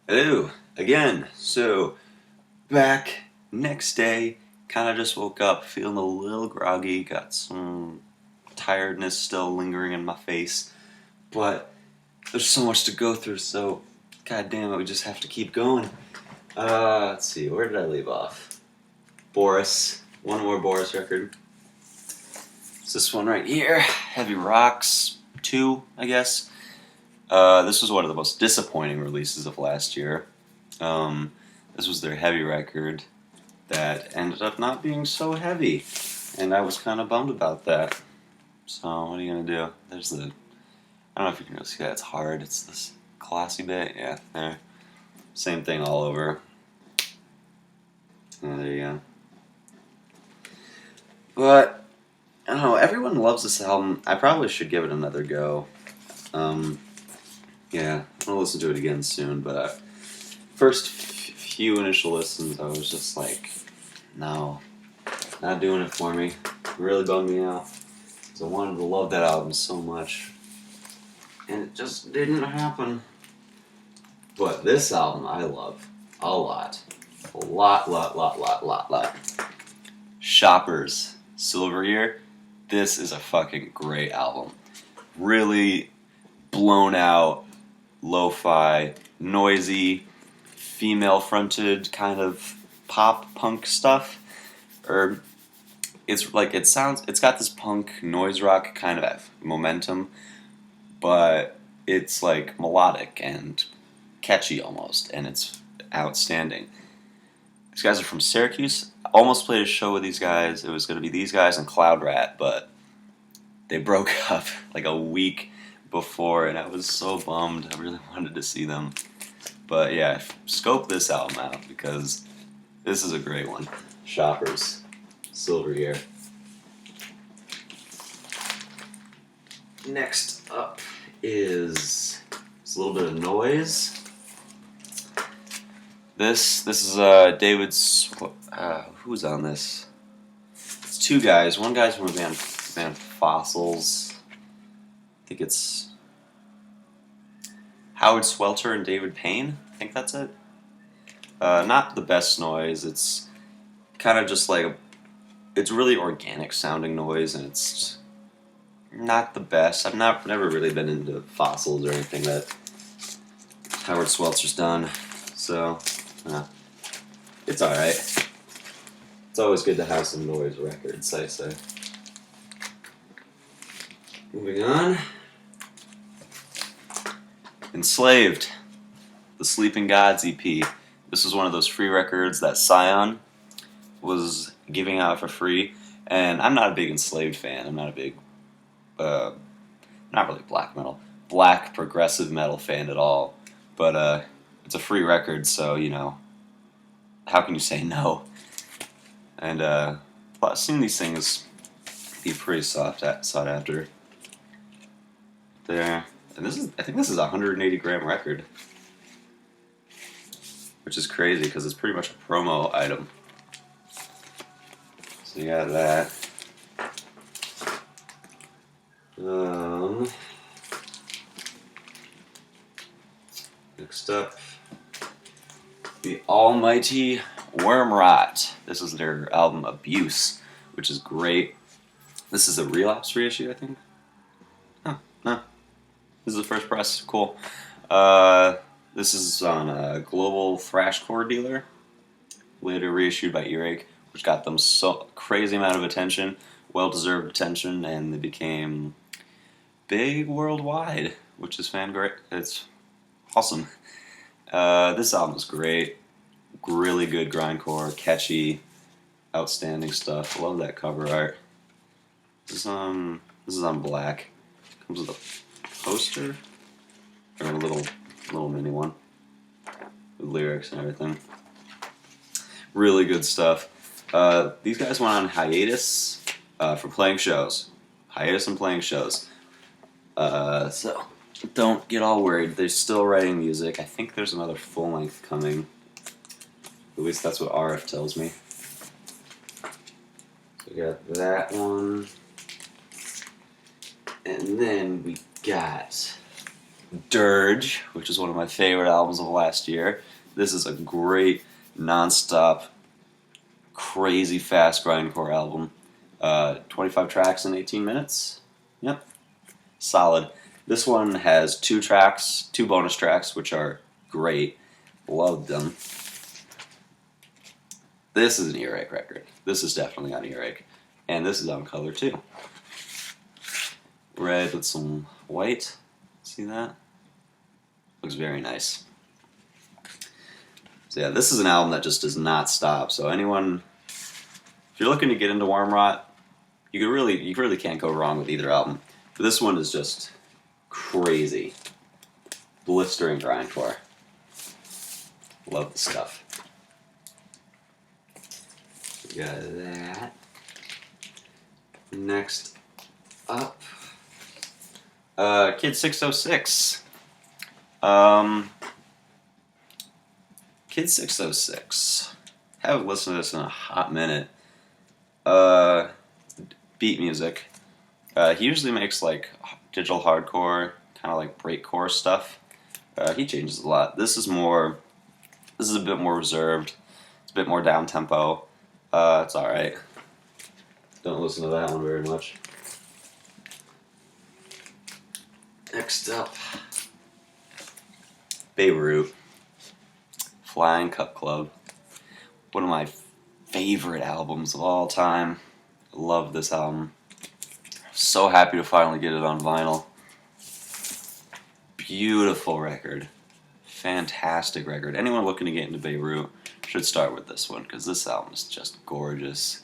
Hello again. So back next day, kind of just woke up feeling a little groggy, got some tiredness still lingering in my face, but there's so much to go through, so god damn it, we just have to keep going. Let's see, where did I leave off? Boris. One more Boris record. It's this one right here, Heavy Rocks 2, I guess. This was one of the most disappointing releases of last year. Um, this was their heavy record that ended up not being so heavy, and I was kind of bummed about that. So what are you gonna do? There's the I don't know if you can really see that. It's hard. It's this classy bit. Yeah, there. Same thing all over. Oh, there you go. But I don't know. Everyone loves this album. I probably should give it another go. Um, yeah, I'm gonna listen to it again soon. But first few initial listens, I was just like, no, not doing it for me. It really bummed me out. Because I wanted to love that album so much. And it just didn't happen. But this album I love a lot. A lot. Shoppers, Silver Year. This is a fucking great album. Really blown out, lo-fi, noisy, female-fronted kind of pop punk stuff. Or it's like it's got this punk noise rock kind of momentum, but it's like melodic and catchy almost, and it's outstanding. These guys are from Syracuse. I almost played a show with these guys. It was going to be these guys and Cloud Rat, but they broke up like a week before, and I was so bummed. I really wanted to see them. But yeah, scope this album out because this is a great one. Shoppers, Silver Year. Next up is a little bit of noise. This is David's. Who's on this? It's two guys. One guy's from a band Fossils. I think it's Howard Swelter and David Payne. I think that's it. Not the best noise. It's kind of just like it's really organic sounding noise, and it's not the best. I've never really been into Fossils or anything that Howard Swelter's done, so it's all right. It's always good to have some noise records, I say. Moving on. Enslaved, the Sleeping Gods EP. This was one of those free records that Scion was giving out for free, and I'm not a big Enslaved fan. I'm not a big, not really black progressive metal fan at all. But it's a free record, so how can you say no? And I've seen these things be pretty sought after. There, and I think this is a 180 gram record, which is crazy because it's pretty much a promo item. So you got that. Next up, the almighty Wormrot. This is their album Abuse, which is great. This is a Relapse reissue, I think. Oh, no. This is the first press. Cool. This is on a Global Thrashcore Dealer, later reissued by Earache, which got them so crazy amount of attention, well-deserved attention, and they became big worldwide, which is great. It's awesome. This album is great. Really good grindcore, catchy, outstanding stuff. I love that cover art. This is on black. Comes with a poster or a little mini one with lyrics and everything. Really good stuff. These guys went on hiatus for playing shows. Hiatus and playing shows. So don't get all worried. They're still writing music. I think there's another full length coming. At least that's what RF tells me. We got that one. And then we got Dirge, which is one of my favorite albums of last year. This is a great, non-stop, crazy fast grindcore album. 25 tracks in 18 minutes. Yep. Solid. This one has 2 tracks, 2 bonus tracks, which are great. Loved them. This is an earache record. This is definitely on earache. And this is on color too. Red with some white. See that? Looks very nice. So yeah, this is an album that just does not stop. So anyone, if you're looking to get into Wormrot, you really can't go wrong with either album. But this one is just crazy. Blistering grindcore. Love the stuff. We got that. Next up, Kid 606. Kid 606. Haven't listened to this in a hot minute. Beat music. He usually makes like digital hardcore, kind of like breakcore stuff. He changes a lot. This is a bit more reserved. It's a bit more down tempo. It's all right. Don't listen to that one very much. Next up, Beirut, Flying Cup Club. One of my favorite albums of all time. I love this album. So happy to finally get it on vinyl. Beautiful record. Fantastic record. Anyone looking to get into Beirut should start with this one, because this album is just gorgeous.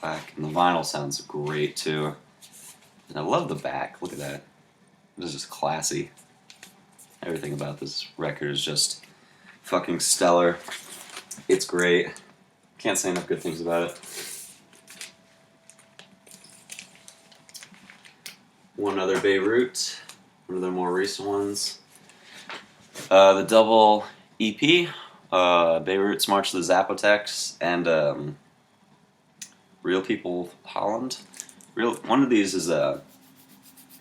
Back, and the vinyl sounds great too. And I love the back. Look at that. It is just classy. Everything about this record is just fucking stellar. It's great. Can't say enough good things about it. One other Beirut, one of their more recent ones. The double EP, Beirut's March to the Zapotecs, and Real People Holland. One of these is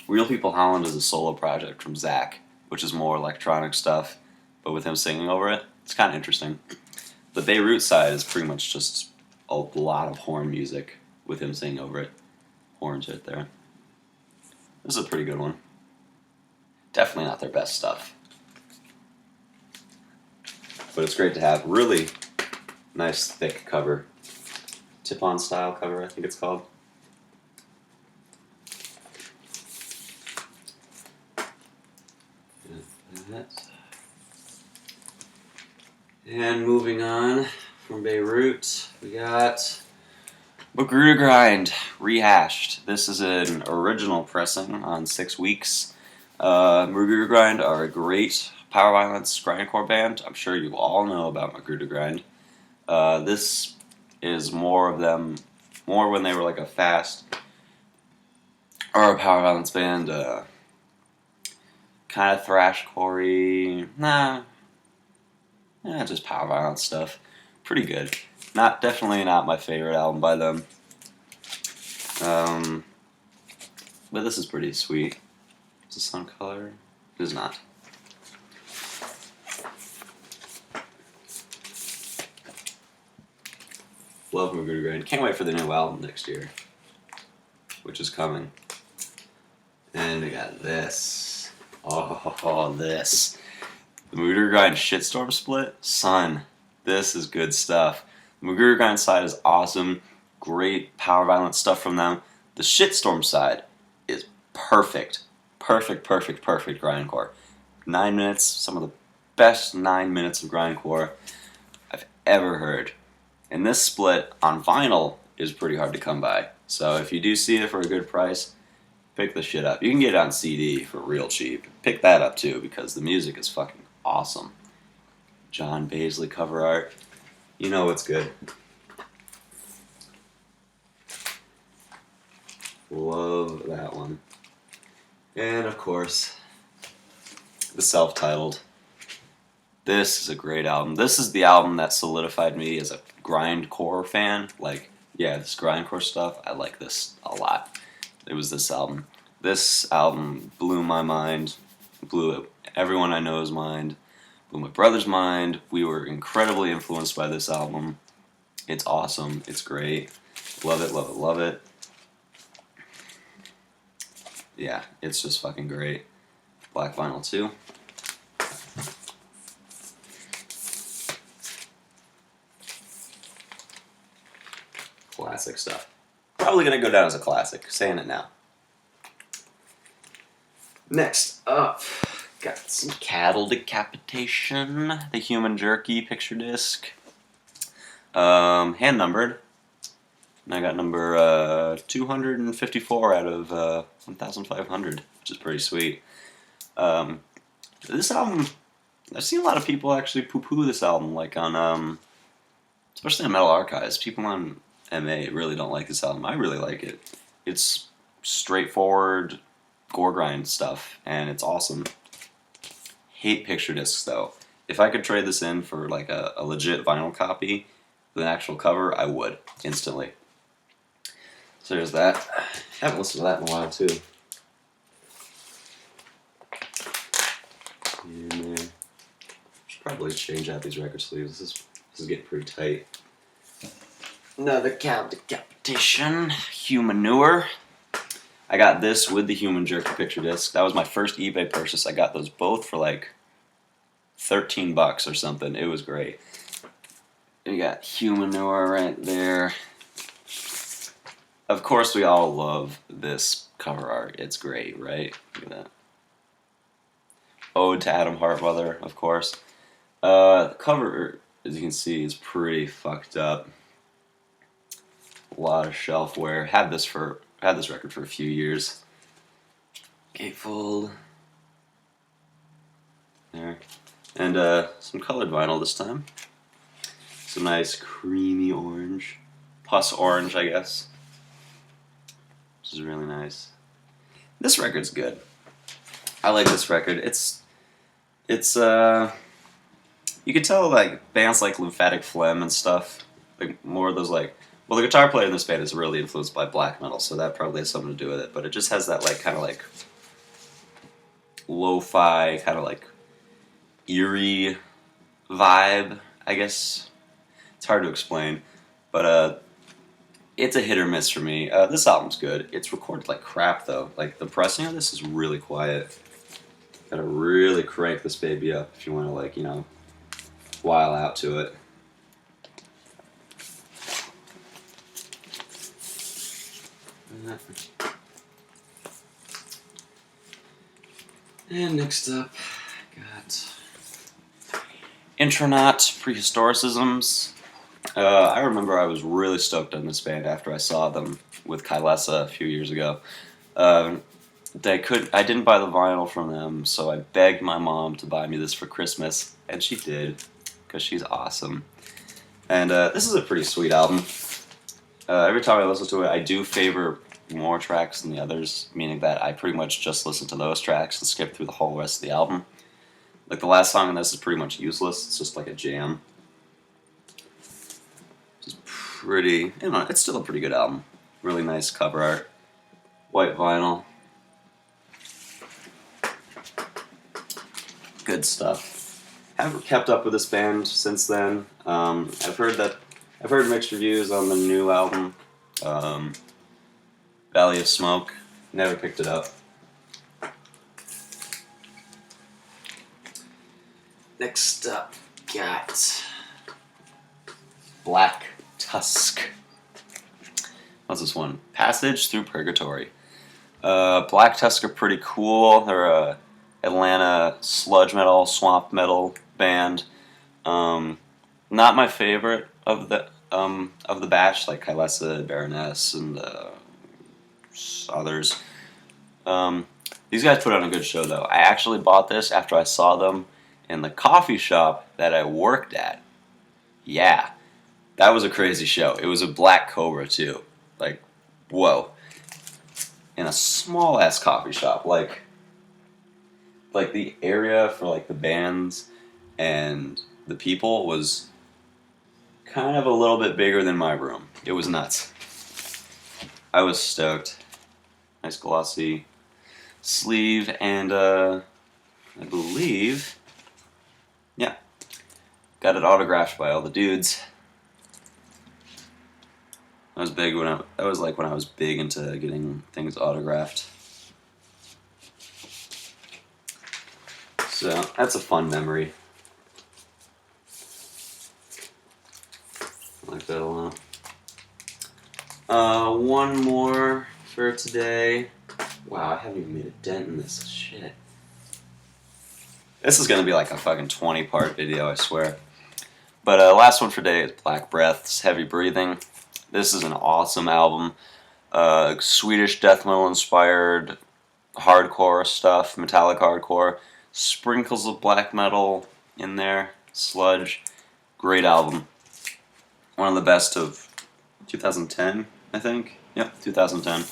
Real People Holland is a solo project from Zach, which is more electronic stuff, but with him singing over it. It's kind of interesting. The Beirut side is pretty much just a lot of horn music with him singing over it. Horns right there. This is a pretty good one. Definitely not their best stuff. But it's great to have. Really nice thick cover. Tip-on style cover, I think it's called. And moving on from Beirut, we got Magruder Grind rehashed. This is an original pressing on 6 weeks. Magruder Grind are a great power violence grindcore band. I'm sure you all know about Magruder Grind. This is more of them, more when they were like a fast or a power violence band. Kind of thrashcore-y. Just power violence stuff. Pretty good. Definitely not my favorite album by them. But this is pretty sweet. Is this on color? It is not. Love Magruder Grind. Can't wait for the new album next year, which is coming. And we got this. Oh, this. The Magruder Grind Shitstorm split? Son, this is good stuff. The Magruder Grind side is awesome. Great power violence stuff from them. The Shitstorm side is perfect. Perfect grindcore. 9 minutes, some of the best 9 minutes of grindcore I've ever heard. And this split on vinyl is pretty hard to come by. So if you do see it for a good price, pick the shit up. You can get it on CD for real cheap. Pick that up too, because the music is fucking awesome. John Baisley cover art. You know what's good. Love that one. And of course, the self-titled. This is a great album. This is the album that solidified me as a grindcore fan. Like, yeah, this grindcore stuff, I like this a lot. It was this album. This album blew my mind, blew everyone I know's mind, blew my brother's mind. We were incredibly influenced by this album. It's awesome. It's great. Love it, love it, love it. Yeah, it's just fucking great. Black vinyl too. Classic stuff. Probably gonna go down as a classic. Saying it now. Next up, got some Cattle Decapitation, the Human Jerky picture disc. Hand numbered. And I got number 254 out of 1,500, which is pretty sweet. This album, I've seen a lot of people actually poo-poo this album, like on, especially on Metal Archives. People on MA really don't like this album. I really like it. It's straightforward gore grind stuff, and it's awesome. Hate picture discs though. If I could trade this in for like a legit vinyl copy with an actual cover, I would instantly. So there's that. Haven't listened to that in a while too. And should probably change out these record sleeves. This is getting pretty tight. Another Cattle Decapitation, Humanure. I got this with the Human Jerky picture disc. That was my first eBay purchase. I got those both for like $13 or something. It was great. You got Humanure right there. Of course, we all love this cover art. It's great, right? Look at that. Ode to Adam Hartmother, of course. The cover, as you can see, is pretty fucked up. A lot of shelf wear. Had this record for a few years. Gatefold. There. And some colored vinyl this time. Some nice creamy orange. Pus orange, I guess. Which is really nice. This record's good. I like this record. It's you can tell like bands like Lymphatic Phlegm and stuff, like more of those like, well, the guitar player in this band is really influenced by black metal, so that probably has something to do with it, but it just has that like kind of like lo-fi, kind of like eerie vibe, I guess. It's hard to explain, but it's a hit or miss for me. This album's good. It's recorded like crap though. Like the pressing on this is really quiet. Gotta really crank this baby up if you want to like, you know, while out to it. And next up, got Intronaut Prehistoricisms. I remember I was really stoked on this band after I saw them with Kylesa a few years ago. I didn't buy the vinyl from them, so I begged my mom to buy me this for Christmas, and she did, because she's awesome. And this is a pretty sweet album. Every time I listen to it, I do favor more tracks than the others, meaning that I pretty much just listen to those tracks and skip through the whole rest of the album. Like the last song on this is pretty much useless. It's just like a jam. Just pretty, you know, it's still a pretty good album. Really nice cover art. White vinyl. Good stuff. Haven't kept up with this band since then. I've heard mixed reviews on the new album, Valley of Smoke. Never picked it up. Next up, got Black Tusk. What's this one? Passage Through Purgatory. Black Tusk are pretty cool. They're a Atlanta sludge metal, swamp metal band. Not my favorite of the batch, like Kylesa, Baroness, and others. These guys put on a good show, though. I actually bought this after I saw them in the coffee shop that I worked at. Yeah, that was a crazy show. It was a Black Cobra, too. Like, whoa. In a small-ass coffee shop. Like the area for, like, the bands and the people was kind of a little bit bigger than my room. It was nuts. I was stoked. Nice glossy sleeve, and I believe, yeah, got it autographed by all the dudes. I was big when that was like when I was big into getting things autographed. So that's a fun memory. I like that a lot. One more for today. Wow, I haven't even made a dent in this shit. This is gonna be like a fucking 20-part video, I swear. But last one for today is Black Breath's Heavy Breathing. This is an awesome album. Swedish death metal inspired hardcore stuff, metallic hardcore. Sprinkles of black metal in there, sludge. Great album. One of the best of 2010, I think. Yep, 2010.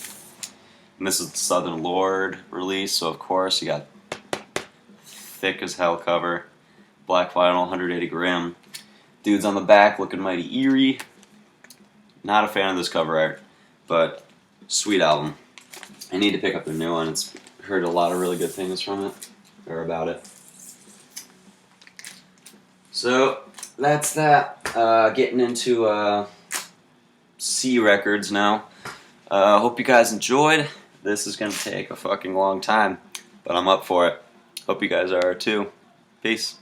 And this is the Southern Lord release, so of course you got thick as hell cover, black vinyl, 180 grim. Dudes on the back looking mighty eerie. Not a fan of this cover art, but sweet album. I need to pick up the new one. It's heard a lot of really good things from it, or about it. So that's that. Getting into C Records now. Hope you guys enjoyed. This is gonna take a fucking long time, but I'm up for it. Hope you guys are too. Peace.